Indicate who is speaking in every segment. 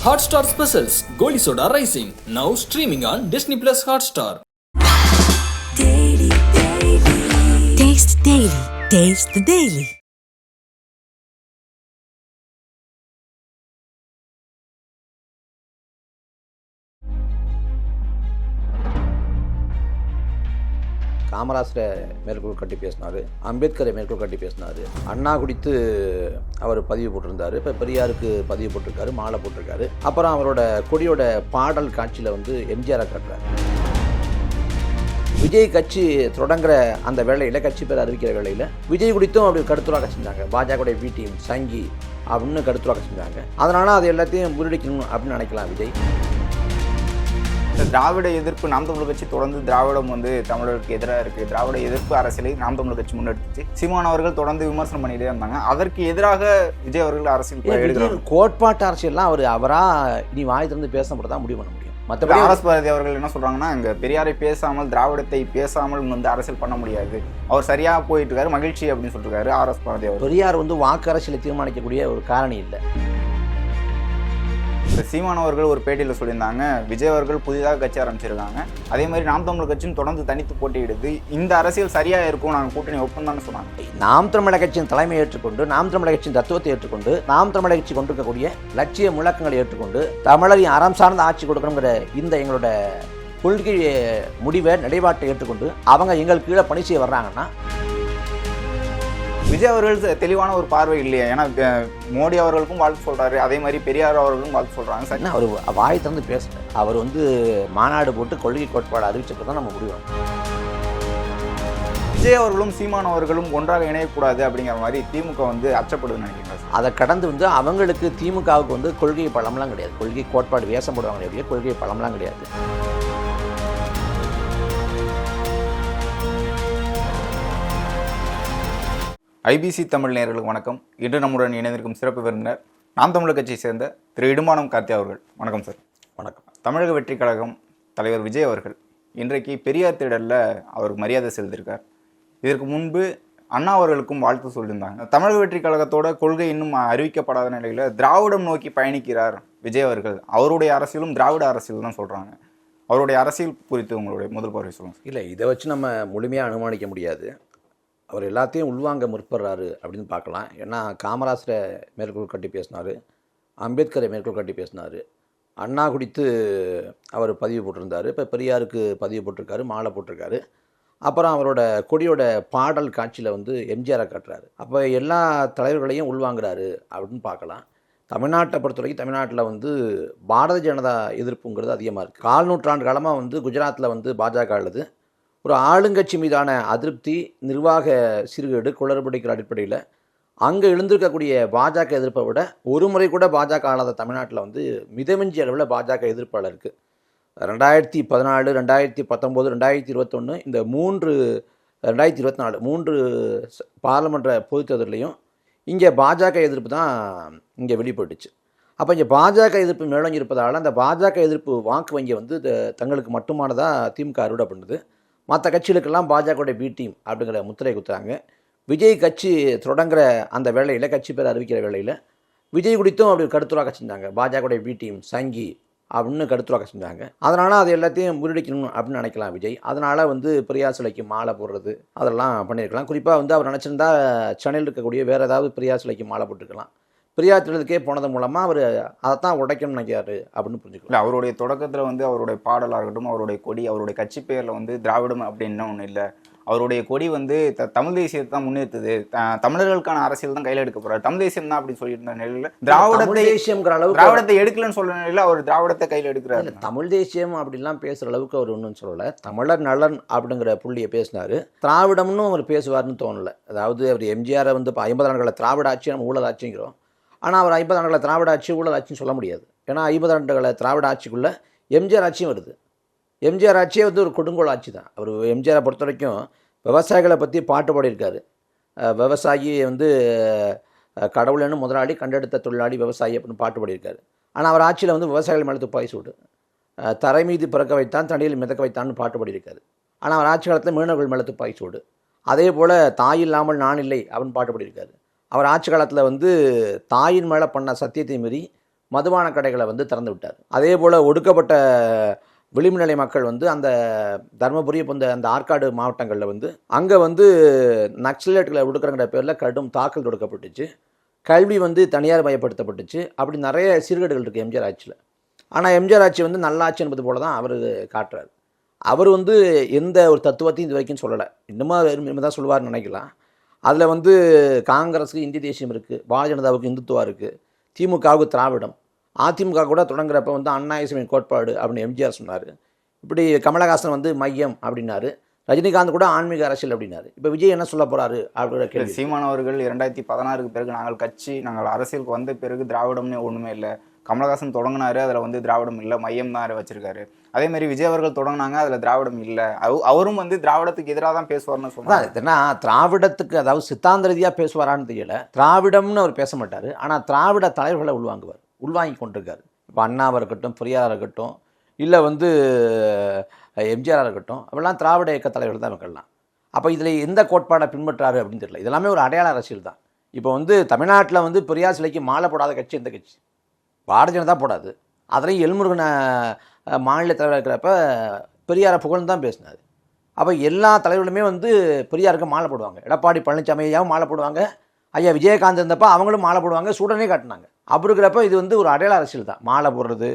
Speaker 1: Hotstar Specials Goli Soda Rising now streaming on Disney Plus Hotstar.
Speaker 2: Daily. Taste Daily. Taste the Daily.
Speaker 3: காமராஜரை மேற்கோள் கட்டி பேசினார், அம்பேத்கரை மேற்கோள் கட்டி பேசினார், அண்ணா குறித்து அவர் பதிவு போட்டிருந்தார், இப்போ பெரியாருக்கு பதிவு போட்டிருக்காரு, மாலை போட்டிருக்காரு. அப்புறம் அவரோட கொடியோட பாடல் காட்சியில் எம்ஜிஆரை காட்டுறாரு. விஜய் கட்சி தொடங்குற அந்த வேளையில், கட்சி பேர் அறிவிக்கிற வேளையில் விஜய் குறித்தும் அப்படி கருத்துராக செஞ்சாங்க. பாஜகவுடைய பி டீம் சங்கி அப்படின்னு கருத்துராக செஞ்சாங்க. அதனால் அது எல்லாத்தையும் முறியடிக்கணும் அப்படின்னு நினைக்கலாம் விஜய்.
Speaker 4: திராவிட எதிர்ப்பு நாம் தமிழர் கட்சி தொடர்ந்து திராவிடம் தமிழருக்கு எதிராக இருக்குது, திராவிட எதிர்ப்பு அரசியலை நாம் தமிழர் கட்சி முன்னெடுத்துச்சு. சீமான் அவர்கள் தொடர்ந்து விமர்சனம் பண்ணிட்டே இருந்தாங்க. அதற்கு எதிராக விஜய் அவர்கள் அரசியல்
Speaker 3: கோட்பாட்டு அரசியல்லாம் அவராக இனி வாய் திறந்து பேசப்பட தான் முடிவு பண்ண முடியும். மற்றபடி
Speaker 4: பாரதி அவர்கள் என்ன சொல்றாங்கன்னா, இங்க பெரியாரை பேசாமல் திராவிடத்தை பேசாமல் அரசியல் பண்ண முடியாது, அவர் சரியா போயிட்டு இருக்காரு, மகிழ்ச்சி அப்படின்னு சொல்லிருக்காரு பாரதி அவர்.
Speaker 3: பெரியார் வாக்கு அரசியலை தீர்மானிக்கக்கூடிய ஒரு காரணி இல்லை.
Speaker 4: சீமான் அவர்கள் ஒரு பேட்டியில் சொல்லியிருந்தாங்க, விஜய் அவர்கள் புதிதாக கட்சி ஆரம்பிச்சிருக்காங்க, அதே மாதிரி நாம் தமிழர் கட்சியும் தொடர்ந்து தனித்து போட்டியிடுது, இந்த அரசியல் சரியா இருக்கும், நாங்கள் கூட்டணி ஒப்பந்தான்னு சொன்னாங்க.
Speaker 3: நாம் தமிழர் கட்சியின் தலைமையை ஏற்றுக்கொண்டு, நாம் தமிழர் கட்சியின் தத்துவத்தை ஏற்றுக்கொண்டு, நாம் தமிழர் கட்சி கொண்டிருக்கக்கூடிய லட்சிய முழக்கங்களை ஏற்றுக்கொண்டு தமிழரின் அறம் சார்ந்த ஆட்சி கொடுக்கணுங்கிற இந்த எங்களோட கொள்கை முடிவை நிலைப்பாட்டை ஏற்றுக்கொண்டு அவங்க எங்கள் கீழே பணி செய்ய வர்றாங்கன்னா,
Speaker 4: விஜய் அவர்கள் தெளிவான ஒரு பார்வை இல்லையா? ஏன்னா மோடி அவர்களுக்கும் வாழ்த்து சொல்றாரு, அதே மாதிரி பெரியார் அவர்களுக்கும் வாழ்த்து சொல்றாங்க.
Speaker 3: சார் அவர் வாய் திறந்து பேசுறாரு. அவர் மாநாடு போட்டு கொள்கை கோட்பாடு அறிவிச்சப்போ தான் நம்ம முடிவோம்.
Speaker 4: விஜய் அவர்களும் சீமான் அவர்களும் ஒன்றாக இணையக்கூடாது அப்படிங்கிற மாதிரி திமுக அச்சப்படுதுன்னு நினைக்கிறேன்.
Speaker 3: அதை கடந்து அவங்களுக்கு திமுகவுக்கு கொள்கை பலம்லாம் கிடையாது, கொள்கை கோட்பாடு வேஷம் போடுவாங்க, கொள்கை பலம்லாம் கிடையாது.
Speaker 4: ஐபிசி தமிழ் நேயர்களுக்கு வணக்கம். இன்று நம்முடன் இணைந்திருக்கும் சிறப்பு விருந்தினர் நாம் தமிழர் கட்சியை சேர்ந்த திரு இடுமானம் கார்த்தி அவர்கள். வணக்கம் சார்.
Speaker 3: வணக்கம்.
Speaker 4: தமிழக வெற்றி கழகம் தலைவர் விஜய் அவர்கள் இன்றைக்கு பெரியார் திடலில் அவருக்கு மரியாதை செலுத்தியிருக்கார். இதற்கு முன்பு அண்ணா அவர்களுக்கும் வாழ்த்து சொல்லியிருந்தாங்க. தமிழக வெற்றி கழகத்தோட கொள்கை இன்னும் அறிவிக்கப்படாத நிலையில் திராவிடம் நோக்கி பயணிக்கிறார் விஜய் அவர்கள். அவருடைய அரசியலும் திராவிட அரசியல் தான் சொல்கிறாங்க. அவருடைய அரசியல் குறித்து உங்களுடைய முதல் பார்வை சொல்லுங்கள்.
Speaker 3: இல்லை, இதை வச்சு நம்ம முழுமையாக அனுமானிக்க முடியாது. அவர் எல்லாத்தையும் உள்வாங்க முற்படுறாரு அப்படின்னு பார்க்கலாம். ஏன்னா காமராஜரை மேற்கோள் கட்டி பேசினார், அம்பேத்கரை மேற்கோள் கட்டி பேசினார், அண்ணா குறித்து அவர் பதிவு போட்டிருந்தார், இப்போ பெரியாருக்கு பதிவு போட்டிருக்காரு, மாலை போட்டிருக்காரு. அப்புறம் அவரோட கொடியோட பாடல் காட்சியில் எம்ஜிஆரை காட்டுறாரு. அப்போ எல்லா தலைவர்களையும் உள்வாங்குறாரு அப்படின்னு பார்க்கலாம். தமிழ்நாட்டை பொறுத்த வரைக்கும் தமிழ்நாட்டில் பாரதிய ஜனதா எதிர்ப்புங்கிறது அதிகமாக இருக்குது. 4 நூற்றாண்டு காலமாக குஜராத்தில் பாஜக உள்ளது. ஒரு ஆளுங்கட்சி மீதான அதிருப்தி, நிர்வாக சீர்கேடு, குளறுபடிக்கிற அடிப்படையில் அங்கே எழுந்திருக்கக்கூடிய பாஜக எதிர்ப்பை விட ஒரு முறை கூட பாஜக ஆளாத தமிழ்நாட்டில் மிதமிஞ்சி அளவில் பாஜக எதிர்ப்பாளர் இருக்குது. 2014, 2019, 2021 இந்த 2024 3 பாராளுமன்ற பொதுத் தேர்தலையும் இங்கே பாஜக எதிர்ப்பு தான் இங்கே வெளிப்பட்டுச்சு. அப்போ இங்கே பாஜக எதிர்ப்பு மேலோங்கி இருப்பதால் அந்த பாஜக எதிர்ப்பு வாக்கு வங்கி தங்களுக்கு மட்டுமானதாக திமுக அறுவடை பண்ணுது. மற்ற கட்சிகளுக்கெல்லாம் பாஜகவுடைய பி டீம் அப்படிங்கிற முத்திரை குத்துறாங்க. விஜய் கட்சி தொடங்குற அந்த வேளையில், கட்சி பேர் அறிவிக்கிற வேளையில் விஜய் குறித்தும் அப்படி கருத்துராக செஞ்சாங்க. பாஜகவுடைய பி டீம் சங்கி அப்படின்னு கருத்துராக செஞ்சாங்க. அதனால் அது எல்லாத்தையும் முறியடிக்கணும் அப்படின்னு நினைக்கலாம் விஜய். அதனால் பெரியார் சிலைக்கு மாலை போடுறது அதெல்லாம் பண்ணியிருக்கலாம். குறிப்பாக அவர் நினச்சிருந்தா சென்னையில் இருக்கக்கூடிய வேறு ஏதாவது பெரியார் சிலைக்கு மாலை போட்டுருக்கலாம். பெரியார் திட்டத்துக்கே போனது மூலமாக அவர் அதைத்தான் உடைக்கணும்னு நினைக்கிறாரு அப்படின்னு புரிஞ்சுக்கலாம்.
Speaker 4: அவருடைய தொடக்கத்தில் அவருடைய பாடலாக இருக்கட்டும், அவருடைய கொடி, அவருடைய கட்சி பேரில் திராவிடம் அப்படின்னு ஒன்றும் இல்லை. அவருடைய கொடி தமிழ் தேசியத்தை தான் முன்னேற்றுது, தமிழர்களுக்கான அரசியல் தான் கையில் எடுக்க போகிறார், தமிழ் தேசியம் தான் அப்படின்னு சொல்லியிருந்த நிலையில் திராவிடத்தை எடுக்கலன்னு சொல்கிற நிலையில் அவர் திராவிடத்தை கையில் எடுக்கிறார்.
Speaker 3: தமிழ் தேசியம் அப்படிலாம் பேசுகிற அளவுக்கு அவர் ஒன்றும் சொல்லலை. தமிழர் நலன் அப்படிங்கிற புள்ளியை பேசினார். திராவிடம்னு அவர் பேசுவார்னு தோணலை. அதாவது அவர் எம்ஜிஆரை 50 ஆண்டுகளில் திராவிட ஆட்சி நம்ம ஊழல் ஆட்சிங்கிறோம். ஆனால் அவர் 50 ஆண்டுகளில் திராவிட ஆட்சி ஊழல் ஆட்சின்னு சொல்ல முடியாது. ஏன்னா 50 ஆண்டுகளில் திராவிட ஆட்சிக்குள்ளே எம்ஜிஆர் ஆட்சியும் வருது. எம்ஜிஆர் ஆட்சியே ஒரு கொடுங்கோல் ஆட்சி தான். அவர் எம்ஜிஆரை பொறுத்த வரைக்கும் விவசாயிகளை பற்றி பாட்டு பாடியிருக்காரு. விவசாயி கடவுள்னு முதலாளி, கண்டெடுத்த தொழிலாளி விவசாயி அப்படின்னு பாட்டு பாடியிருக்காரு. ஆனால் அவர் ஆட்சியில் விவசாயிகள் மேலே துப்பாக்கி சூடு, தரை மீது பிறக்க வைத்தான், தண்ணியில் மிதக்க வைத்தான்னு பாட்டு பாடியிருக்காரு. ஆனால் அவர் ஆட்சி காலத்தில் மீனவர்கள் மேலே துப்பாக்கி சூடு. அதே போல் தாய் இல்லாமல் நான் இல்லை அப்படின்னு பாட்டு பாடியிருக்காரு. அவர் ஆட்சி காலத்தில் தாயின் மேலே பண்ண சத்தியத்தை மீறி மதுபான கடைகளை வந்து திறந்து விட்டார். அதே போல் ஒடுக்கப்பட்ட விளிம்பு நிலை மக்கள் வந்து அந்த தருமபுரி இப்போ அந்த ஆற்காடு மாவட்டங்களில் வந்து அங்கே வந்து நக்சலைட்டுகளை ஒடுக்கிறங்கிற பேரில் கடும் தாக்கல் தொடுக்கப்பட்டுச்சு. கல்வி வந்து தனியார் மயப்படுத்தப்பட்டுச்சு. அப்படி நிறைய சீர்கேடுகள் இருக்குது எம்ஜிஆர் ஆட்சியில். ஆனால் எம்ஜிஆர் ஆட்சி வந்து நல்லாட்சி என்பது போல தான் அவர் காட்டுறாரு. அவர் வந்து எந்த ஒரு தத்துவத்தையும் இது வரைக்கும் சொல்லலை. இன்னும் தான் சொல்லுவார்னு நினைக்கலாம். அதில் வந்து காங்கிரஸுக்கு இந்திய தேசியம் இருக்குது, பாரதிய ஜனதாவுக்கு இந்துத்துவா இருக்குது, திமுகவுக்கு திராவிடம், அதிமுக கூட தொடங்குறப்ப வந்து அண்ணாயிசமின் கோட்பாடு அப்படின்னு எம்ஜிஆர் சொன்னார். இப்படி கமலஹாசன் வந்து மையம் அப்படின்னாரு, ரஜினிகாந்த் கூட ஆன்மீக அரசியல் அப்படின்னாரு. இப்போ விஜய் என்ன சொல்ல போகிறாரு அப்படிங்கிற கேள்வி.
Speaker 4: சீமான் அவர்கள் 2016க்கு பிறகு நாங்கள் அரசியலுக்கு வந்த பிறகு திராவிடம்னு ஒன்றுமே இல்லை, கமலஹாசன் தொடங்கினாரு, அதில் வந்து திராவிடம் இல்லை, மையம் தான் வச்சிருக்காரு. அதேமாதிரி விஜய் அவர்கள் தொடங்கினாங்க, அதில் திராவிடம் இல்லை, அவரும் வந்து திராவிடத்துக்கு எதிராக தான் பேசுவார்னு சொன்னார்.
Speaker 3: ஏன்னா திராவிடத்துக்கு அதாவது சித்தாந்த ரீதியாக பேசுவாரான்னு தெரியல. திராவிடம்னு அவர் பேச மாட்டார், ஆனால் திராவிட தலைவர்களை உள்வாங்கி கொண்டிருக்காரு. இப்போ அண்ணாவாக இருக்கட்டும், பெரியாராக இருக்கட்டும், இல்லை வந்து எம்ஜிஆராக இருக்கட்டும், அப்படிலாம் திராவிட இயக்க தலைவர்கள் தான் இவங்கெல்லாம். அப்போ இதில் எந்த கோட்பாடை பின்பற்றாரு அப்படின்னு தெரியல. இதெல்லாமே ஒரு அடையாள அரசியல் தான். இப்போ வந்து தமிழ்நாட்டில் வந்து பெரியார் சிலைக்கு மாலை போடாத கட்சி எந்த கட்சி? பாரதிய ஜனதா போடாது. அதுலேயும் எல்முருகனை மாநில தலைவராக இருக்கிறப்ப பெரியாரை புகழ்ந்து தான் பேசினார். அப்போ எல்லா தலைவர்களுமே வந்து பெரியாருக்கு மாலை போடுவாங்க. எடப்பாடி பழனிசாமி ஐயாவும் மாலை போடுவாங்க, ஐயா விஜயகாந்த் இருந்தப்போ அவங்களும் மாலை போடுவாங்க, சூடனே காட்டினாங்க. அப்படி இருக்கிறப்ப இது வந்து ஒரு அடையாள அரசியல் தான். மாலை போடுறது,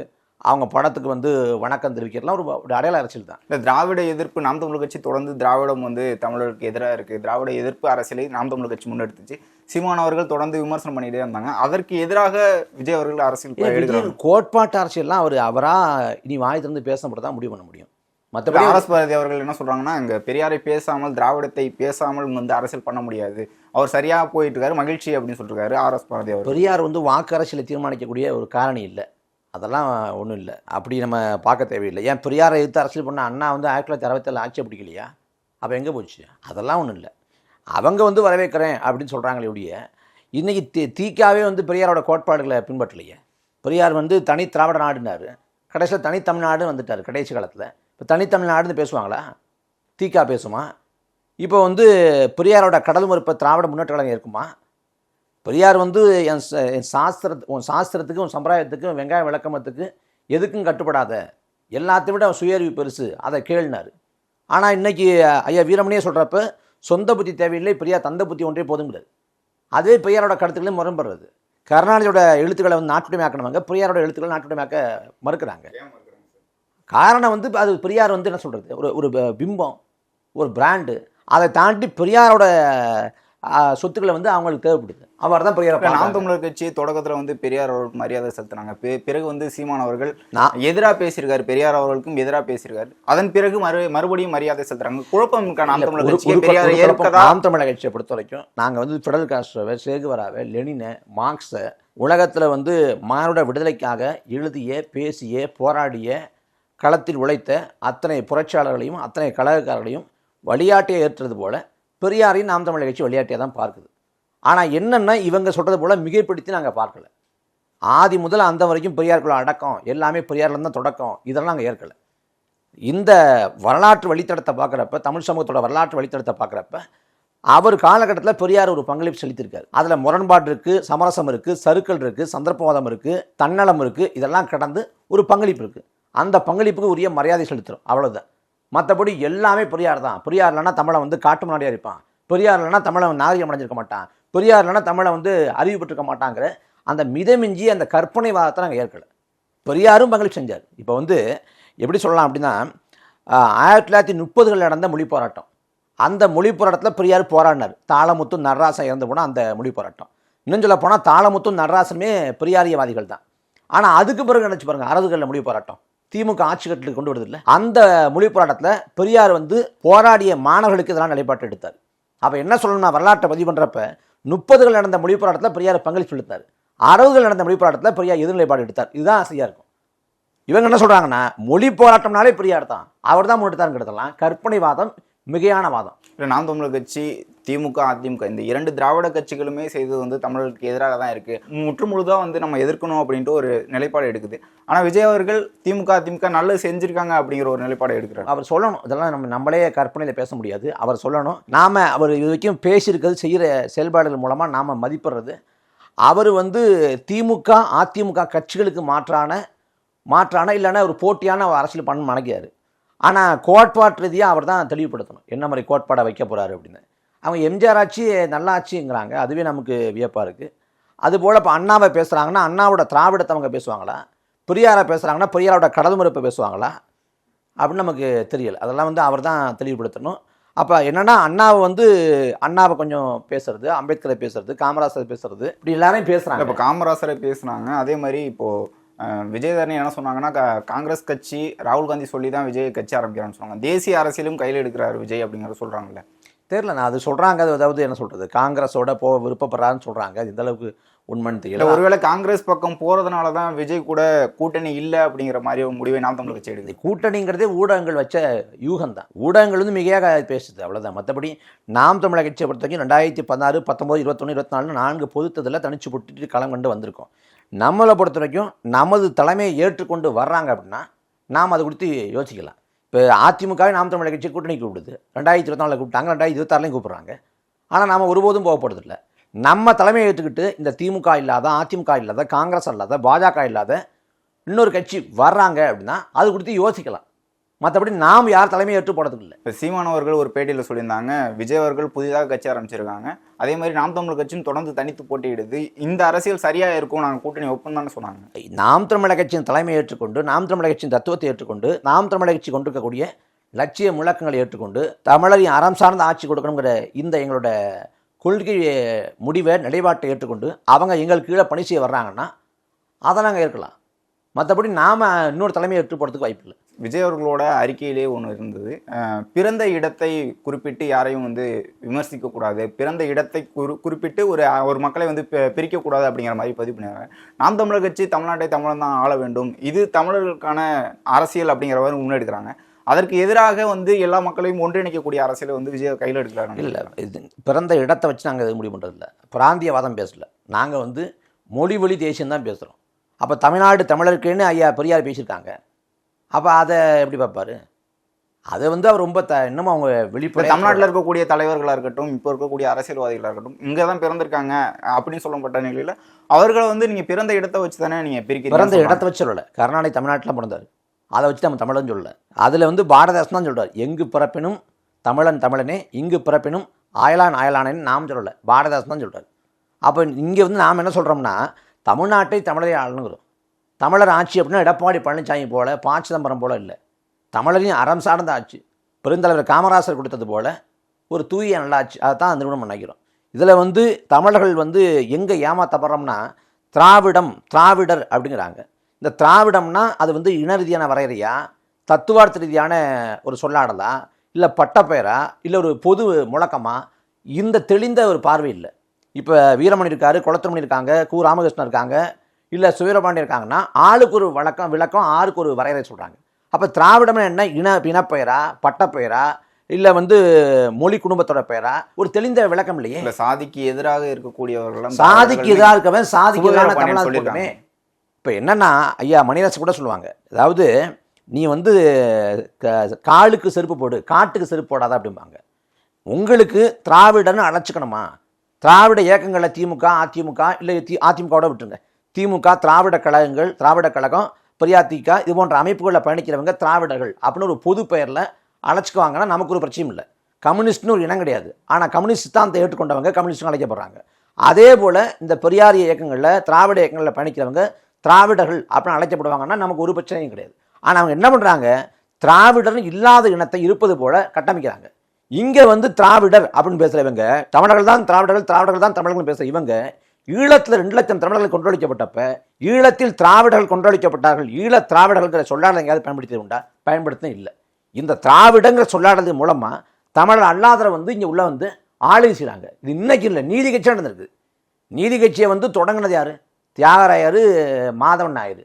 Speaker 3: அவங்க படத்துக்கு வந்து வணக்கம் தெரிவிக்கிறதுலாம் ஒரு அடையாள அரசியல் தான்.
Speaker 4: இந்த திராவிட எதிர்ப்பு நாம் தமிழர் கட்சி தொடர்ந்து திராவிடம் வந்து தமிழருக்கு எதிராக இருக்குது, திராவிட எதிர்ப்பு அரசியலை நாம் தமிழர் கட்சி முன்னெடுத்துச்சு. சீமான் அவர்கள் தொடர்ந்து விமர்சனம் பண்ணிகிட்டே இருந்தாங்க. அதற்கு எதிராக விஜய் அவர்கள் அரசியல்
Speaker 3: கோட்பாட்டு அரசியல்லாம் அவராக இனி வாய் திறந்து பேசப்பட்டு தான் முடிவு பண்ண முடியும். மற்றபடி
Speaker 4: ஆர் எஸ் பாரதி அவர்கள் என்ன சொல்கிறாங்கன்னா, இங்கே பெரியாரை பேசாமல் திராவிடத்தை பேசாமல் வந்து அரசியல் பண்ண முடியாது, அவர் சரியாக போயிட்டு இருக்காரு, மகிழ்ச்சி அப்படின்னு சொல்லியிருக்காரு ஆர் எஸ் பாரதி அவர்.
Speaker 3: பெரியார் வந்து வாக்கு அரசியலை தீர்மானிக்கக்கூடிய ஒரு காரணி இல்லை, அதெல்லாம் ஒன்றும் இல்லை. அப்படி நம்ம பார்க்க தேவையில்லை. ஏன் பெரியாரை எதிர்த்து அரசியல் பண்ண அண்ணா வந்து 1967 ஆட்சி பிடிக்கலையா? அப்போ எங்கே போச்சு? அதெல்லாம் ஒன்றும் இல்லை. அவங்க வந்து வரவேற்கிறேன் அப்படின்னு சொல்கிறாங்களே ஒழிய இன்றைக்கி தீக்காவே வந்து பெரியாரோட கோட்பாடுகளை பின்பற்றலையே. பெரியார் வந்து தனி திராவிட நாடுனார், கடைசியில் தனித்தமிழ்நாடு வந்துட்டார் கடைசி காலத்தில். இப்போ தனித்தமிழ்நாடுன்னு பேசுவாங்களா? தீக்கா பேசுமா? இப்போ வந்து பெரியாரோட கடல் மறுப்பை திராவிட முன்னேற்ற கழகம் இருக்குமா? பெரியார் வந்து என் சாஸ்திரத்துக்கு உன் சம்பிரதாயத்துக்கு வெங்காய விளக்கமத்துக்கு எதுக்கும் கட்டுப்படாத, எல்லாத்தையும் விட சுயறிவு பெருசு, அதை கேள்னார். ஆனால் இன்றைக்கி ஐயா வீரமணியே சொல்கிறப்ப சொந்த புத்தி தேவையில்லை, பெரியார் தந்த புத்தி ஒன்றே போதுங்கிறது. அதே பெரியாரோட கருத்துக்களையும் முரண்படுறது. கருணாநிதியோட எழுத்துக்களை வந்து நாட்டுடைமையாக்கினவங்க பெரியாரோட எழுத்துக்களை நாட்டுடைமையாக்க மறுக்கிறாங்க. காரணம் வந்து அது பெரியார் வந்து என்ன சொல்கிறது, ஒரு பிம்பம், ஒரு பிராண்டு. அதை தாண்டி பெரியாரோட சொத்துக்களை வந்து அவங்களுக்கு தேவைப்படுது. அவர் தான் பெரியார்.
Speaker 4: நாம் தமிழர் கட்சி தொடக்கத்தில் வந்து பெரியார் அவர்களுக்கு மரியாதை செலுத்தினாங்க. பிறகு வந்து சீமான் அவர்கள் எதிராக பேசியிருக்காரு, பெரியார் அவர்களுக்கும் எதிராக பேசியிருக்காரு. அதன் பிறகு மறுபடியும் மரியாதை செலுத்துறாங்க. குழப்பம் இருக்கா நாம் தமிழர் கட்சி?
Speaker 3: நாம் தமிழர் கட்சியை பொறுத்த வரைக்கும் நாங்கள் வந்து பிடல் காஸ்ட்ரோவை, சேகுவராவை, லெனினை, மார்க்ஸை உலகத்தில் வந்து மானுட விடுதலைக்காக எழுதிய, பேசிய, போராடிய, களத்தில் உழைத்த அத்தனை புரட்சியாளர்களையும் அத்தனை கழகக்காரர்களையும் வழியாட்டியை ஏற்றுறது போல பெரியாரையும் நாம் தமிழர் கட்சி வழியாட்டியாக தான் பார்க்குது. ஆனால் என்னென்னா இவங்க சொல்கிறது போல் மிகைப்படுத்தி நாங்கள் பார்க்கல. ஆதி முதல் அந்த வரைக்கும் பெரியாருக்குள்ள அடக்கம், எல்லாமே பெரியாரில் தான் தொடக்கம், இதெல்லாம் நாங்கள் ஏற்கலை. இந்த வரலாற்று வழித்தடத்தை பார்க்குறப்ப, தமிழ் சமூகத்தோட வரலாற்று வழித்தடத்தை பார்க்குறப்ப அவர் காலகட்டத்தில் பெரியார் ஒரு பங்களிப்பு செலுத்தியிருக்காரு. அதில் முரண்பாடு இருக்குது, சமரசம் இருக்குது, சறுக்கல் இருக்குது, சந்தர்ப்பவாதம் இருக்குது, தன்னலம் இருக்குது, இதெல்லாம் கடந்து ஒரு பங்களிப்பு இருக்குது. அந்த பங்களிப்புக்கு உரிய மரியாதை செலுத்துகிறோம், அவ்வளோதான். மற்றபடி எல்லாமே பெரியார் தான். பெரியார் இல்லைனா தமிழை வந்து காட்டு முன்னாடியாக இருப்பான், பெரியார் இல்லைனா தமிழை நாகரிகம் அடைஞ்சிருக்க மாட்டான், பெரியார் இல்லைனா தமிழை வந்து அறிவு பெற்றிருக்க மாட்டாங்கிற அந்த மிதமிஞ்சி அந்த கற்பனை வாதத்தை நாங்கள் ஏற்கலை. பெரியாரும் பங்களிப்பு செஞ்சார். இப்போ வந்து எப்படி சொல்லலாம் அப்படின்னா, 1930களில் நடந்த மொழி போராட்டம், அந்த மொழி போராட்டத்தில் பெரியார் போராடினார். தாளமுத்து நடராசன் இறந்து போனால் அந்த மொழி போராட்டம். இன்னும் சொல்ல போனால் தாளமுத்து நடராசனுமே பெரியாரியவாதிகள் தான். ஆனால் அதுக்கு பிறகு நினச்சி பாருங்கள், 60களில் மொழி போராட்டம் திமுக ஆட்சி கட்டலுக்கு கொண்டு வருது இல்லை, அந்த மொழி போராட்டத்தில் பெரியார் வந்து போராடிய மாணவர்களுக்கு இதெல்லாம் நிலைப்பாட்டு எடுத்தார். அப்போ என்ன சொல்லணும்னா, வரலாற்றை பதிவு பண்ணுறப்ப 30கள் நடந்த மொழி போராட்டத்தில் பெரியார் பங்களிப்பு எடுத்தார், 60கள் நடந்த மொழி போராட்டத்தில் பெரியார் எதிர்நிலைப்பாடு எடுத்தார். இதுதான் சரியாக இருக்கும். இவங்க என்ன சொல்கிறாங்கன்னா, மொழி போராட்டம்னாலே பெரியார் தான், அவர் தான் முன்னெடுத்தாருங்கிறதெல்லாம் கற்பனை வாதம், மிகையான வாதம்.
Speaker 4: இல்லை, நாம் தமிழர் கட்சி, திமுக, அதிமுக இந்த இரண்டு திராவிட கட்சிகளுமே செய்தது வந்து தமிழர்களுக்கு எதிராக தான் இருக்குது, முற்றுமுழுதாக வந்து நம்ம எதிர்க்கணும் அப்படின்ட்டு ஒரு நிலைப்பாடு எடுக்குது. ஆனால் விஜய் அவர்கள் திமுக, அதிமுக நல்லது செஞ்சுருக்காங்க அப்படிங்கிற ஒரு நிலைப்பாடு எடுக்கிறார்.
Speaker 3: அவர் சொல்லணும், இதெல்லாம் நம்மளே கற்பனையில் பேச முடியாது. அவர் சொல்லணும். நாம் அவர் இது வரைக்கும் பேசியிருக்கிறது, செய்கிற செயல்பாடுகள் மூலமாக நாம் மதிப்பிடுறது, அவர் வந்து திமுக அதிமுக கட்சிகளுக்கு மாற்றான இல்லைன்னா ஒரு போட்டியான அரசியல் பண்ண நினைக்கிறாரு. ஆனால் கோட்பாட்டு ரீதியாக அவர் தான் தெளிவுபடுத்தணும் என்ன மாதிரி கோட்பாடை வைக்க போகிறாரு அப்படின்னு. அவங்க எம்ஜிஆர் ஆட்சி நல்ல ஆட்சிங்கிறாங்க, அதுவே நமக்கு வியப்பாக இருக்குது. அதுபோல் இப்போ அண்ணாவை பேசுகிறாங்கன்னா அண்ணாவோட திராவிடத்தை அவங்க பேசுவாங்களா, பெரியாரை பேசுகிறாங்கன்னா பெரியாரோட கடல் மறுப்பை பேசுவாங்களா அப்படின்னு நமக்கு தெரியல. அதெல்லாம் வந்து அவர் தான் தெளிவுபடுத்தணும். அப்போ என்னென்னா அண்ணாவை கொஞ்சம் பேசுறது, அம்பேத்கரை பேசுறது, காமராசர் பேசுறது, இப்படி எல்லாரையும் பேசுகிறாங்க.
Speaker 4: இப்போ காமராசரை பேசுனாங்க. அதே மாதிரி இப்போது விஜயதரணி என்ன சொன்னாங்கன்னா, காங்கிரஸ் கட்சி ராகுல் காந்தி சொல்லி தான் விஜய் கட்சி ஆரம்பிக்கிறான்னு சொன்னாங்க. தேசிய அரசியலும் கையில் எடுக்கிறார் விஜய் அப்படிங்கிறத சொல்கிறாங்கல்ல.
Speaker 3: தெரியல, நான் அது சொல்கிறாங்க. அதாவது என்ன சொல்கிறது, காங்கிரஸோட விருப்பப்படுறான்னு சொல்கிறாங்க. அது எந்தளவுக்கு உண்மைன்னு தெரியல.
Speaker 4: ஒருவேளை காங்கிரஸ் பக்கம் போகிறதுனால தான் விஜய் கூட கூட்டணி இல்லை அப்படிங்கிற மாதிரி ஒரு முடிவை நாம் தமிழர் கட்சி எடுக்குது.
Speaker 3: கூட்டணிங்கிறதே ஊடகங்கள் வச்ச யூகம் தான். ஊடகங்கள் வந்து மிகையாக பேசுது, அவ்வளோதான். மற்றபடி நாம் தமிழர் கட்சியை பொறுத்த வரைக்கும் 2016, 19, 21, 24 4 பொதுத்ததில் தனிச்சு போட்டுட்டு களம் கண்டு வந்திருக்கோம். நம்மளை பொறுத்த வரைக்கும் நமது தலைமையை ஏற்றுக்கொண்டு வர்றாங்க அப்படின்னா நாம் அதை குறித்து யோசிக்கலாம். இப்போ அதிமுகவை நாம் தமிழர் கட்சி கூட்டணி கூப்பிடுது, 2024 கூப்பிட்டாங்க, 2026 கூப்பிட்றாங்க. ஆனால் நாம் ஒருபோதும் போகப்படுறதில்லை. நம்ம தலைமையை ஏற்றுக்கிட்டு இந்த திமுக இல்லாத, அதிமுக இல்லாத, காங்கிரஸ் இல்லாத, பாஜக இல்லாத இன்னொரு கட்சி வர்றாங்க அப்படின்னா அது குறித்து யோசிக்கலாம். மற்றபடி நாம் யார் தலைமையை ஏற்று போடுறதுக்கு இல்லை.
Speaker 4: இப்போ சீமானவர்கள் ஒரு பேட்டியில் சொல்லியிருந்தாங்க, விஜய் அவர்கள் புதிதாக கட்சி ஆரம்பிச்சிருக்காங்க, அதே மாதிரி நாம் தமிழர் கட்சியும் தொடர்ந்து தனித்து போட்டியிடுது, இந்த அரசியல் சரியாக இருக்கும், நாங்கள் கூட்டணி ஒப்பந்தம் தானே சொன்னாங்க.
Speaker 3: நாம் தமிழர் கட்சியின் தலைமையை ஏற்றுக்கொண்டு, நாம் தமிழர் கட்சியின் தத்துவத்தை ஏற்றுக்கொண்டு, நாம் தமிழர் கட்சி கொண்டிருக்கக்கூடிய லட்சிய முழக்கங்களை ஏற்றுக்கொண்டு தமிழரின் அறம் சார்ந்த ஆட்சி கொடுக்கணுங்கிற இந்த எங்களோட கொள்கை முடிவை நிலைப்பாட்டை ஏற்றுக்கொண்டு அவங்க எங்களுக்கு கீழே பணி செய்ய வர்றாங்கன்னா அதை நாங்கள் ஏற்கலாம். மற்றபடி நாம் இன்னொரு தலைமையை ஏற்று போகிறதுக்கு வாய்ப்பு இல்லை.
Speaker 4: விஜய் அவர்களோட அறிக்கையிலே ஒன்று இருந்தது, பிறந்த இடத்தை குறிப்பிட்டு யாரையும் வந்து விமர்சிக்கக்கூடாது, பிறந்த இடத்தை குறிப்பிட்டு ஒரு மக்களை வந்து பிரிக்கக்கூடாது அப்படிங்கிற மாதிரி பதிவு பண்ணிடுறாங்க. நாம் தமிழர் கட்சி தமிழ்நாட்டை தமிழன் தான் ஆள வேண்டும், இது தமிழர்களுக்கான அரசியல் அப்படிங்கிற மாதிரி முன்னெடுக்கிறாங்க. அதற்கு எதிராக வந்து எல்லா மக்களையும் ஒன்றிணைக்கக்கூடிய அரசியலை வந்து விஜய் கையில் எடுக்கிறாங்க.
Speaker 3: இல்லை, இது பிறந்த இடத்தை வச்சு நாங்கள் எதுவும் முடிவு பண்ணுறதில்ல, பிராந்தியவாதம் பேசலை. நாங்கள் வந்து மொழி வழி தேசியம் தான் பேசுகிறோம். அப்போ தமிழ்நாடு தமிழருக்குன்னு ஐயா பெரியார் பேசியிருக்காங்க. அப்போ அதை எப்படி பார்ப்பார்? அதை வந்து அவர் ரொம்ப இன்னமும் அவங்க வெளிப்படை
Speaker 4: தமிழ்நாட்டில் இருக்கக்கூடிய தலைவர்களாக இருக்கட்டும், இப்போ இருக்கக்கூடிய அரசியல்வாதிகளாக இருக்கட்டும், இங்கே தான் பிறந்திருக்காங்க அப்படின்னு சொல்லப்பட்ட நிலையில் அவர்களை வந்து நீங்கள் பிறந்த இடத்தை வச்சு தானே நீங்கள் பிரிக்க.
Speaker 3: பிறந்த இடத்தை வச்சு சொல்லலை, கருணாநிதி தமிழ்நாட்டில் பிறந்தார், அதை வச்சு நம்ம தமிழன் சொல்லலை. அதில் வந்து பாரதாசன் தான் சொல்கிறார், எங்கு பிறப்பினும் தமிழன் தமிழனே, இங்கு பிறப்பினும் ஆயலான் ஆயலானேன்னு நாம் சொல்லலை, பாரதாசன் தான் சொல்கிறார். அப்போ இங்கே வந்து நாம் என்ன சொல்கிறோம்னா தமிழ்நாட்டை தமிழரை ஆளணுங்கிறோம். தமிழர் ஆட்சி அப்படின்னா எடப்பாடி பழனிசாமி போல, ப. சிதம்பரம் போல இல்லை, தமிழரின் அறம் சார்ந்த ஆட்சி. பெருந்தலைவர் காமராசர் கொடுத்தது போல ஒரு தூய நல்லாட்சி, அதை தான் அந்த நிறுவனம் நினைக்கிறோம். இதில் வந்து தமிழர்கள் வந்து எங்கே ஏமாற்றப்படுறோம்னா திராவிடர் அப்படிங்கிறாங்க. இந்த திராவிடம்னா அது வந்து இன ரீதியான வரையறையா, தத்துவார்த்த ரீதியான ஒரு சொல்லாடலா, இல்லை பட்டப்பெயரா, இல்லை ஒரு பொது முழக்கமா, இந்த தெளிந்த ஒரு பார்வை இல்லை. இப்போ வீரமணி இருக்காரு, குளத்துமணி இருக்காங்க, கு. ராமகிருஷ்ணன் இருக்காங்க, இல்லை சுவீரபாண்டி இருக்காங்கன்னா ஆளுக்கு ஒரு விளக்கம் ஆளுக்கு ஒரு வரையறை சொல்கிறாங்க. அப்போ திராவிடம்னா என்ன, இனப்பெயரா, பட்டப்பெயரா, இல்லை வந்து மொழி குடும்பத்தோட பெயரா, ஒரு தெளிந்த விளக்கம் இல்லையே.
Speaker 4: இல்லை, சாதிக்கு எதிராக இருக்கக்கூடியவர்கள்,
Speaker 3: சாதிக்கு எதிராக இருக்கவன் சாதிக்கு எதிரான தமிழ்நாடு. இப்போ என்னென்னா ஐயா மணிராசு கூட சொல்லுவாங்க, அதாவது நீ வந்து காலுக்கு செருப்பு போடு, காட்டுக்கு செருப்பு போடாத அப்படிம்பாங்க. உங்களுக்கு திராவிடன்னு அழைச்சிக்கணுமா, திராவிட இயக்கங்களில் திமுக அதிமுக இல்லை அதிமுகவோட விட்டுருங்க, திமுக திராவிட கழகங்கள், திராவிட கழகம், பெரியாதிக இது போன்ற அமைப்புகளில் பயணிக்கிறவங்க திராவிடர்கள் அப்படின்னு ஒரு பொது பெயரில் அழைச்சிக்குவாங்கன்னா நமக்கு ஒரு பிரச்சனையும் இல்லை. கம்யூனிஸ்ட்னு ஒரு இனம் கிடையாது, ஆனால் கம்யூனிஸ்ட் சித்தாந்தத்தை ஏற்றுக்கொண்டவங்க கம்யூனிஸ்ட்னு அழைக்கப்படுறாங்க. அதே போல் இந்த பெரியாரிய இயக்கங்களில் திராவிட இயக்கங்களில் பயணிக்கிறவங்க திராவிடர்கள் அப்படின்னு அழைக்கப்படுவாங்கன்னா நமக்கு ஒரு பிரச்சனையும் கிடையாது. ஆனால் அவங்க என்ன பண்ணுறாங்க, திராவிடர்னு இல்லாத இனத்தை இருப்பது போல கட்டமைக்கிறாங்க. இங்கே வந்து திராவிடர் அப்படின்னு பேசுகிறவங்க தமிழர்கள் தான் திராவிடர்கள் தான் தமிழர்கள் பேசுகிற இவங்க ஈழத்தில் 2 லட்சம் தமிழர்கள் கொன்றொழிக்கப்பட்டப்ப ஈழத்தில் திராவிடர்கள் கொன்றொழிக்கப்பட்டார்கள், ஈழ திராவிடர்கள்ங்கிற சொல்லாடல் எங்கேயாவது பயன்படுத்தியது உண்டா? பயன்படுத்தவும் இல்லை. இந்த திராவிடங்கிற சொல்லாடது மூலமாக தமிழர் அல்லாதரை வந்து இங்கே உள்ள வந்து ஆளுகை செய்கிறாங்க. இது இன்னைக்கு இல்லை, நீதி கட்சியாக நடந்திருக்கு. நீதி கட்சியை வந்து தொடங்கினது யார்? தியாகராயர், மாதவன் நாயர்.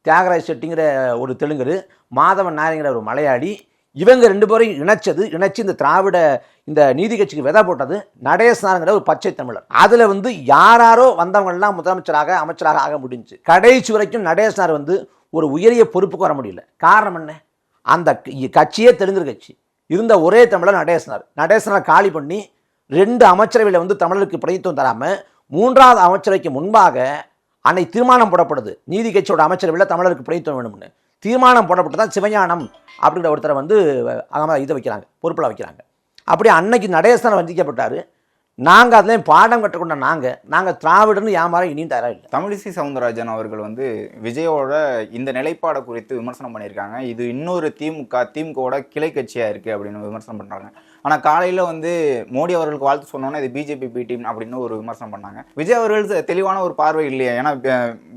Speaker 3: தியாகராய செட்டிங்கிற ஒரு தெலுங்கர், மாதவன் நாயருங்கிற ஒரு மலையாளி, இவங்க 2 பேரையும் இணைச்சு இந்த திராவிட இந்த நீதி கட்சிக்கு விதை போட்டது நடேசனாருங்கிற ஒரு பச்சை தமிழர். அதில் வந்து யாரோ வந்தவங்கள்லாம் முதலமைச்சராக அமைச்சராக ஆக முடிஞ்சு. கடைசி வரைக்கும் நடேசனார் வந்து ஒரு உயரிய பொறுப்புக்கு வர முடியல. காரணம் என்ன? அந்த கட்சியே தெலுங்கர் கட்சி இருந்த ஒரே தமிழர் நடேசனார். நடேசனார் காலி பண்ணி 2 அமைச்சரவையில் வந்து தமிழருக்கு பிரதித்துவம் தராமல் மூன்றாவது அமைச்சரவைக்கு முன்பாக அன்னை தீர்மானம் போடப்படுது, நீதி கட்சியோட அமைச்சரவையில் தமிழருக்கு பிணைத்துவம் வேணும்னு தீர்மானம் போடப்பட்டு தான் சிவஞானம் அப்படிங்கிற ஒருத்தரை வந்து இதை வைக்கிறாங்க, பொறுப்பில் வைக்கிறாங்க. அப்படி அன்னைக்கு நடேசன் வஞ்சிக்கப்பட்டார். நாங்கள் அதுலேயும் பாடம் கற்றுக்கொண்ட நாங்கள் திராவிடன்னு ஏமாற இனியும் தயாராக இல்லை.
Speaker 4: தமிழிசை சவுந்தரராஜன் அவர்கள் வந்து விஜயோட இந்த நிலைப்பாடை குறித்து விமர்சனம் பண்ணியிருக்காங்க. இது இன்னொரு திமுகவோட கிளை கட்சியாக இருக்குது அப்படின்னு விமர்சனம் பண்ணுறாங்க. ஆனால் காலையில் வந்து மோடி அவர்களுக்கு வாழ்த்து சொன்னோன்னா இது பிஜேபி பி டீம் அப்படின்னு ஒரு விமர்சனம் பண்ணாங்க. விஜய் அவர்கள் தெளிவான ஒரு பார்வை இல்லையா? ஏன்னா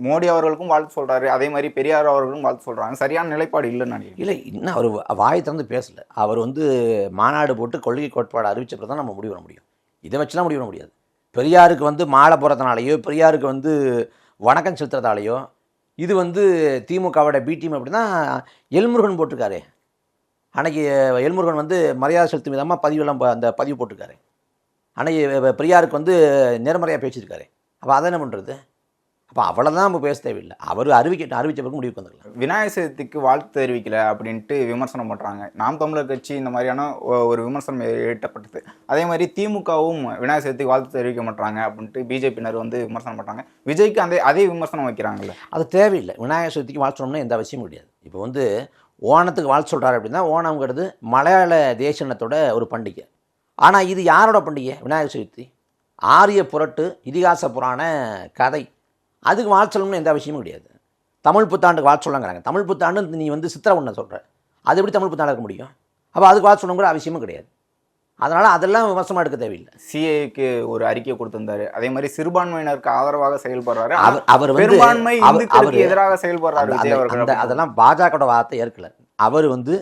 Speaker 4: மோடி அவர்களுக்கும் வாழ்த்து சொல்கிறாரு, அதே மாதிரி பெரியார் அவர்களும் வாழ்த்து சொல்கிறாங்க. சரியான நிலைப்பாடு இல்லைன்னு நினைக்கிறேன்.
Speaker 3: இல்லை, இன்னும் அவர் வாயை திறந்து பேசலை. அவர் வந்து மாநாடு போட்டு கொள்கை கோட்பாடு அறிவிச்சப்பறம் தான் நம்ம முடிவு பண்ண முடியும். இதை வச்சுலாம் முடிவு பண்ண முடியாது. பெரியாருக்கு வந்து மாலை போகிறதுனாலையோ, பெரியாருக்கு வந்து வணக்கம் செலுத்துறதாலேயோ இது வந்து திமுகவோட பி டீம் அப்படின்னா எல்முருகன் போட்டிருக்காரு. அன்னைக்கு எல்முருகன் வந்து மரியாதை செலுத்தும் விதமாக பதிவெல்லாம் அந்த பதிவு போட்டிருக்காரு. அன்னைக்கு பெரியாருக்கு வந்து நேர்மறையாக பேசியிருக்காரு. அப்போ அதை என்ன பண்ணுறது? அப்போ அவ்வளோதான் நம்ம பேச தேவையில்லை. அவர் அறிவிச்ச பிறகு முடிவுக்கு வந்துக்கலாம்.
Speaker 4: விநாயகர் சதுர்த்திக்கு வாழ்த்து தெரிவிக்கல அப்படின்ட்டு விமர்சனம் பண்ணுறாங்க. நாம் தமிழர் கட்சி இந்த மாதிரியான ஒரு விமர்சனம் எட்டப்பட்டது. அதே மாதிரி திமுகவும் விநாயகர் சதுர்த்திக்கு வாழ்த்து தெரிவிக்க மாட்டாங்க அப்படின்ட்டு பிஜேபியினர் வந்து விமர்சனம் பண்ணுறாங்க. விஜய்க்கு அதே விமர்சனம் வைக்கிறாங்கல்ல,
Speaker 3: அது தேவையில்லை. விநாயகர் சதுர்த்திக்கு வாழ்த்து சொல்லணும்னு எந்த அவசியமும் கிடையாது. இப்போ வந்து ஓணத்துக்கு வாழ்த்து சொல்கிறாரு அப்படின்னா, ஓணம்ங்கிறது மலையாள தேசியனத்தோட ஒரு பண்டிகை. ஆனால் இது யாரோட பண்டிகை? விநாயகர் சதுர்த்தி ஆரிய புரட்டு இதிகாச புராண கதை, அதுக்கு வாழ்த்து சொல்லணும்னு எந்த அவசியமும் கிடையாது. தமிழ் புத்தாண்டுக்கு வாழ்த்து சொல்லங்கிறாங்க. தமிழ் புத்தாண்டு நீ வந்து சித்திரை ஒன்று சொல்கிற, அது எப்படி தமிழ் புத்தாண்டு இருக்க முடியும்? அப்போ அதுக்கு வாழ்த்து சொல்லணுங்கிற அவசியமும் கிடையாது. அதனால் அதெல்லாம் விமர்சனமாக எடுக்க தேவையில்லை.
Speaker 4: சிஏக்கு ஒரு அறிக்கை கொடுத்திருந்தாரு. அதே மாதிரி சிறுபான்மையினருக்கு ஆதரவாக செயல்படுறாரு.
Speaker 3: அவர்
Speaker 4: பெரும்பான்மை இந்துக்களுக்கு எதிராக செயல்படுறாரு.
Speaker 3: அதெல்லாம் பாஜக வார்த்தை ஏற்கல. அவர் வந்து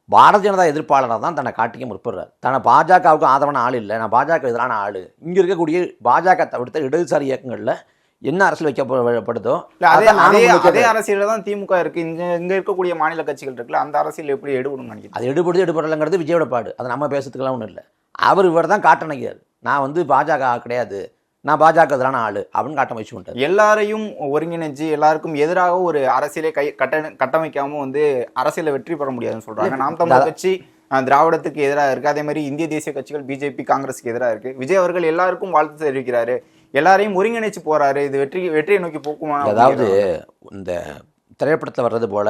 Speaker 3: பாரதிய ஜனதா எதிர்ப்பாளராக தான் தன்னை காட்டிக்க முற்படுறார். தன்னை பாஜகவுக்கு ஆதரவான ஆள் இல்லை, நான் பாஜக எதிரான ஆள். இங்கே இருக்கக்கூடிய பாஜக தவிர்த்த இடதுசாரி இயக்கங்களில் என்ன அரசியல் வைக்கப்படுதோ
Speaker 4: அதே அரசியல தான் திமுக இருக்கு. இங்க இருக்கக்கூடிய மாநில கட்சிகள் இருக்குல்ல, அந்த அரசியல் எப்படி எடுபடும் நினைக்கிறேன்.
Speaker 3: அது எடுபடலைங்கிறது விஜயோட பாடு. அதை நம்ம பேசுறதுக்கெல்லாம் ஒன்றும் இல்லை. அவர் இவர் தான் காட்ட நினைக்கிறார், நான் வந்து பாஜக கிடையாது, நான் பாஜக எதிரான ஆளு அப்படின்னு காட்ட முயற்சி பண்ணிட்டார்.
Speaker 4: எல்லாரையும் ஒருங்கிணைச்சு எல்லாருக்கும் எதிராக ஒரு அரசியலை கட்டமைக்காம வந்து அரசியலை வெற்றி பெற முடியாதுன்னு சொல்றாங்க. நாம் தமிழர் கட்சி திராவிடத்துக்கு எதிராக இருக்கு. அதே மாதிரி இந்திய தேசிய கட்சிகள் பிஜேபி காங்கிரஸுக்கு எதிராக இருக்கு. விஜய் அவர்கள் எல்லாருக்கும் வாழ்த்து தெரிவிக்கிறாரு, எல்லாரையும் ஒருங்கிணைச்சு போறாரு. இது வெற்றியை நோக்கி போக்குமா?
Speaker 3: அதாவது இந்த திரைப்படத்தில் வர்றது போல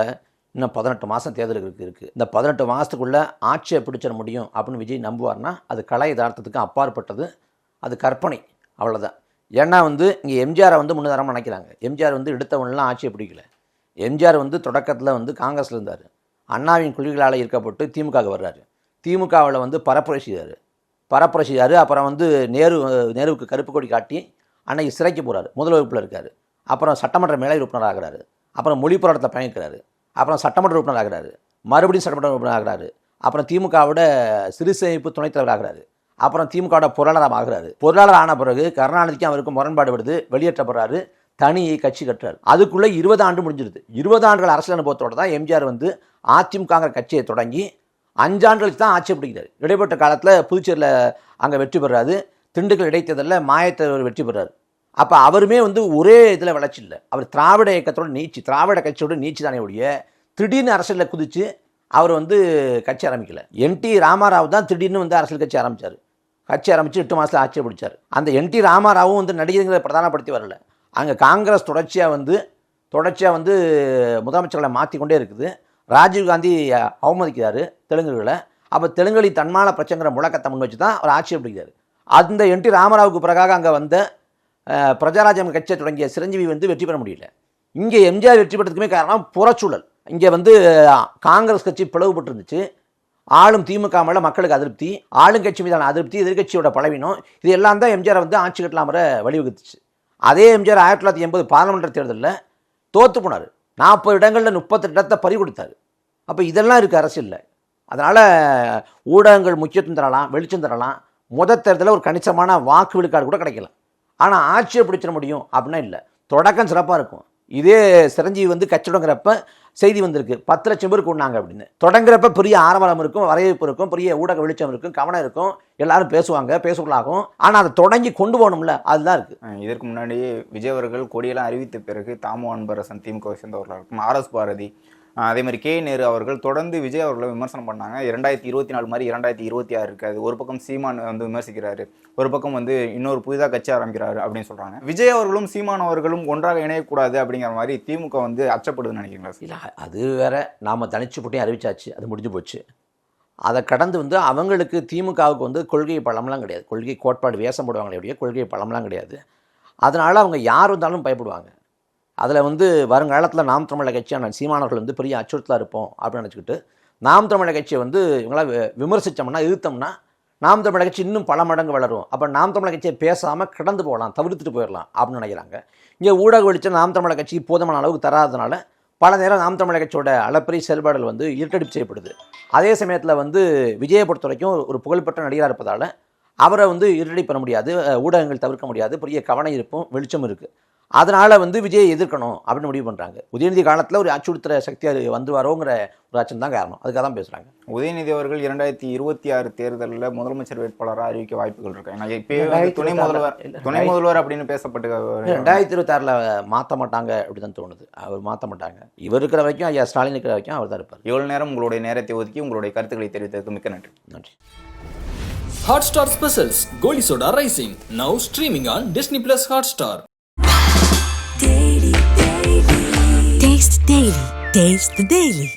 Speaker 3: இன்னும் 18 மாதம் தேர்தலுக்கு இருக்குது. இந்த 18 மாதத்துக்குள்ளே ஆட்சியை பிடிச்சிட முடியும் அப்படின்னு விஜய் நம்புவார்னா அது கலை யதார்த்தத்துக்கு அப்பாற்பட்டது, அது கற்பனை, அவ்வளோதான். ஏன்னா வந்து இங்கே எம்ஜிஆரை வந்து முன்னுதாரணமாக நினைக்கிறாங்க. எம்ஜிஆர் வந்து எடுத்தவனெலாம் ஆட்சியை பிடிக்கல. எம்ஜிஆர் வந்து தொடக்கத்தில் வந்து காங்கிரஸில் இருந்தார். அண்ணாவின் கொள்கைகளால் ஈர்க்கப்பட்டு திமுகவுக்கு வர்றாரு. திமுகவில் வந்து பரப்புரை செய்தார். அப்புறம் வந்து நேருவுக்கு கருப்பு கொடி காட்டி அன்னைக்கு சிறைக்கு போகிறாரு. முதல் வகுப்பில் இருக்கார். அப்புறம் சட்டமன்ற மேலை உறுப்பினர் ஆகிறாரு. அப்புறம் மொழி போராட்டத்தை பயணிக்கிறாரு. அப்புறம் சட்டமன்ற உறுப்பினர் ஆகிறாரு. மறுபடியும் சட்டமன்ற உறுப்பினர் ஆகிறாரு. அப்புறம் திமுகவோட சிறு சேமிப்பு துணைத் தலைவர் ஆகிறாரு. அப்புறம் திமுகவோட பொருளாளர் ஆகிறாரு. பொருளாளர் ஆன பிறகு கருணாநிதிக்கும் அவருக்கு முரண்பாடு வருது, வெளியேற்றப்படுறாரு, தனி கட்சி கட்டுறாரு. அதுக்குள்ளே 20 ஆண்டு முடிஞ்சிருது. 20 ஆண்டுகள் அரசியல் அனுபவத்தோடு தான் எம்ஜிஆர் வந்து அதிமுக கட்சியை தொடங்கி 5 ஆண்டுகளுக்கு தான் ஆட்சி பிடிக்கிறார். இடைப்பட்ட காலத்தில் புதுச்சேரியில் அங்கே வெற்றி பெறாரு. திண்டுக்கல் இடைத்தேர்தலில் மாயத்தேவர் வெற்றி பெறாரு. அப்போ அவருமே வந்து ஒரே இதில் வளர்ச்சி இல்லை. அவர் திராவிட இயக்கத்தோட நீச்சி, திராவிட கட்சியோட நீச்சி தானே ஒழிய திடீர்னு அரசியலில் குதித்து அவர் வந்து கட்சி ஆரம்பிக்கல. என்டி ராமாராவ் தான் திடீர்னு வந்து அரசியல் கட்சி ஆரம்பித்தார். கட்சி ஆரம்பித்து 8 மாதத்தில் ஆட்சியை பிடிச்சார். அந்த என்டி ராமாராவும் வந்து நடிகர்களை பிரதானப்படுத்தி வரல. அங்கே காங்கிரஸ் தொடர்ச்சியாக வந்து முதலமைச்சர்களை மாற்றிக்கொண்டே இருக்குது. ராஜீவ்காந்தி அவமதிக்கிறாரு தெலுங்குகளை. அப்போ தெலுங்குகளின் தன்மான பிரச்சனைங்கிற முழக்கத்தை முன் வச்சு தான் அவர் ஆட்சியை பிடிக்கிறார். அந்த என்டி ராமாராவுக்கு பிறகாக அங்கே வந்த பிரஜாராஜ்யம் கட்சியை தொடங்கிய சிரஞ்சீவி வந்து வெற்றி பெற முடியல. இங்கே எம்ஜிஆர் வெற்றி பெற்றதுக்குமே காரணம் புறச்சூழல். இங்கே வந்து காங்கிரஸ் கட்சி பிளவுபட்டு இருந்துச்சு. ஆளும் திமுக மேலே மக்களுக்கு அதிருப்தி, ஆளுங்கட்சி மீதான அதிருப்தி, எதிர்கட்சியோட பலவீனம், இது எல்லாம் தான் எம்ஜிஆர் வந்து ஆட்சி கட்டலாமற வழிவகுத்துச்சு. அதே எம்ஜிஆர் 1980 பார்லிமெண்ட் தேர்தலில் தோற்று போனார். 40 இடங்களில் 38 இடத்தை பறி கொடுத்தார். அப்போ இதெல்லாம் இருக்குது அரசியலில். அதனால் ஊடகங்கள் முக்கியத்துவம் தரலாம், வெளிச்சம் தரலாம். முதல் தேர்தலில் ஒரு கணிசமான வாக்கு விழுக்காடு கூட கிடைக்கலாம். ஆனால் ஆட்சியை பிடிச்சிட முடியும் அப்படின்னா இல்லை. தொடக்கம் சிறப்பாக இருக்கும். இதே சிரஞ்சீவி வந்து கட்சி தொடங்குறப்ப செய்தி வந்திருக்கு 10 லட்சம் பேர் கூடினாங்க அப்படின்னு. தொடங்குறப்ப பெரிய ஆரவாரம் இருக்கும், வரவேற்பு இருக்கும், பெரிய ஊடக வெளிச்சம் இருக்கும், கவனம் இருக்கும், எல்லாரும் பேசுவாங்க, பேசுகளாகும். ஆனால் அதை தொடங்கி கொண்டு போகணும்ல, அதுதான் இருக்குது.
Speaker 4: இதற்கு முன்னாடி விஜய் அவர்கள் கொடியெல்லாம் அறிவித்த பிறகு தாமோ அன்பரசன் திமுகவை சேர்ந்தவர்களாக இருக்கும், ஆர்எஸ் பாரதி, அதே மாதிரி கே நேரு அவர்கள் தொடர்ந்து விஜய் அவர்களை விமர்சனம் பண்ணாங்க. 2024 மாதிரி 2026 இருக்காது. ஒரு பக்கம் சீமான் வந்து விமர்சிக்கிறாரு, ஒரு பக்கம் வந்து இன்னொரு புதிதாக கட்சி ஆரம்பிக்கிறாரு அப்படின்னு சொல்கிறாங்க. விஜய் அவர்களும் சீமான் அவர்களும் ஒன்றாக இணையக்கூடாது அப்படிங்கிற மாதிரி திமுக வந்து அச்சப்படுதுன்னு நினைக்கிறீங்களா?
Speaker 3: இல்லை, அது வேற. நாம் தனிச்சு போட்டியும் அறிவிச்சாச்சு, அது முடிஞ்சு போச்சு. அதை கடந்து வந்து அவங்களுக்கு திமுகவுக்கு வந்து கொள்கை பலம்லாம் கிடையாது, கொள்கை கோட்பாடு வேஷம் போடுவாங்களே ஒழிய கொள்கை பலம்லாம் கிடையாது. அதனால் அவங்க யார் வந்தாலும் பயப்படுவாங்க. அதில் வந்து வருங்காலத்தில் நாம் தமிழர் கட்சியான சீமானவர்கள் வந்து பெரிய அச்சுறுத்தலாக இருப்போம் அப்படின்னு நினச்சிக்கிட்டு நாம் தமிழர் கட்சியை வந்து இவங்களாம் விமர்சித்தோம்னா, எதிர்த்தோம்னா நாம் தமிழர் கட்சி இன்னும் பல மடங்கு வளரும். அப்போ நாம் தமிழர் கட்சியை பேசாமல் கடந்து போகலாம், தவிர்த்துட்டு போயிடலாம் அப்படின்னு நினைக்கிறாங்க. இங்கே ஊடக வெளிச்சம் நாம் தமிழர் கட்சிக்கு போதுமான அளவுக்கு தராதனால பல நேரம் நாம் தமிழர் கட்சியோட அளப்பரிய செயல்பாடுகள் வந்து இருட்டடிப்பு செய்யப்படுது. அதே சமயத்தில் வந்து விஜயை பொறுத்த வரைக்கும் ஒரு புகழ்பெற்ற நடிகராக இருப்பதால் அவரை வந்து இருட்டடி பண்ண முடியாது, ஊடகங்கள் தவிர்க்க முடியாது, பெரிய கவனம் இருக்கும், வெளிச்சம் இருக்குது. அதனால் வந்து விஜயை எதிர்க்கணும் அப்படின்னு முடிவு பண்ணுறாங்க. உதயநிதி காலத்தில் ஒரு அச்சுறுத்துற சக்தி அது வந்து வரோங்கிற ஒரு அச்சம் தான் காரணம். அதுக்காக தான் பேசுகிறாங்க.
Speaker 4: உதயநிதி அவர்கள் 2026 தேர்தலில் முதலமைச்சர் வேட்பாளராக அறிவிக்க வாய்ப்புகள் இருக்கு. இப்போ துணை முதல்வர் அப்படின்னு பேசப்பட்டு
Speaker 3: 2026 மாற்ற மாட்டாங்க அப்படி தான் தோணுது. அவர் மாற்ற மாட்டாங்க. இவர் இருக்கிற வரைக்கும், ஐயா ஸ்டாலின் இருக்கிற வரைக்கும் அவர் தான் இருப்பார்.
Speaker 4: இவ்வளோ நேரம் உங்களுடைய நேரத்தை ஒதுக்கி உங்களுடைய கருத்துக்களை தெரிவித்ததுக்கு மிக்க நன்றி.
Speaker 3: நன்றி.
Speaker 1: Hotstar Specials Goli Soda Rising now streaming on Disney Plus Hotstar.
Speaker 2: Taste the Daily. Taste the Daily.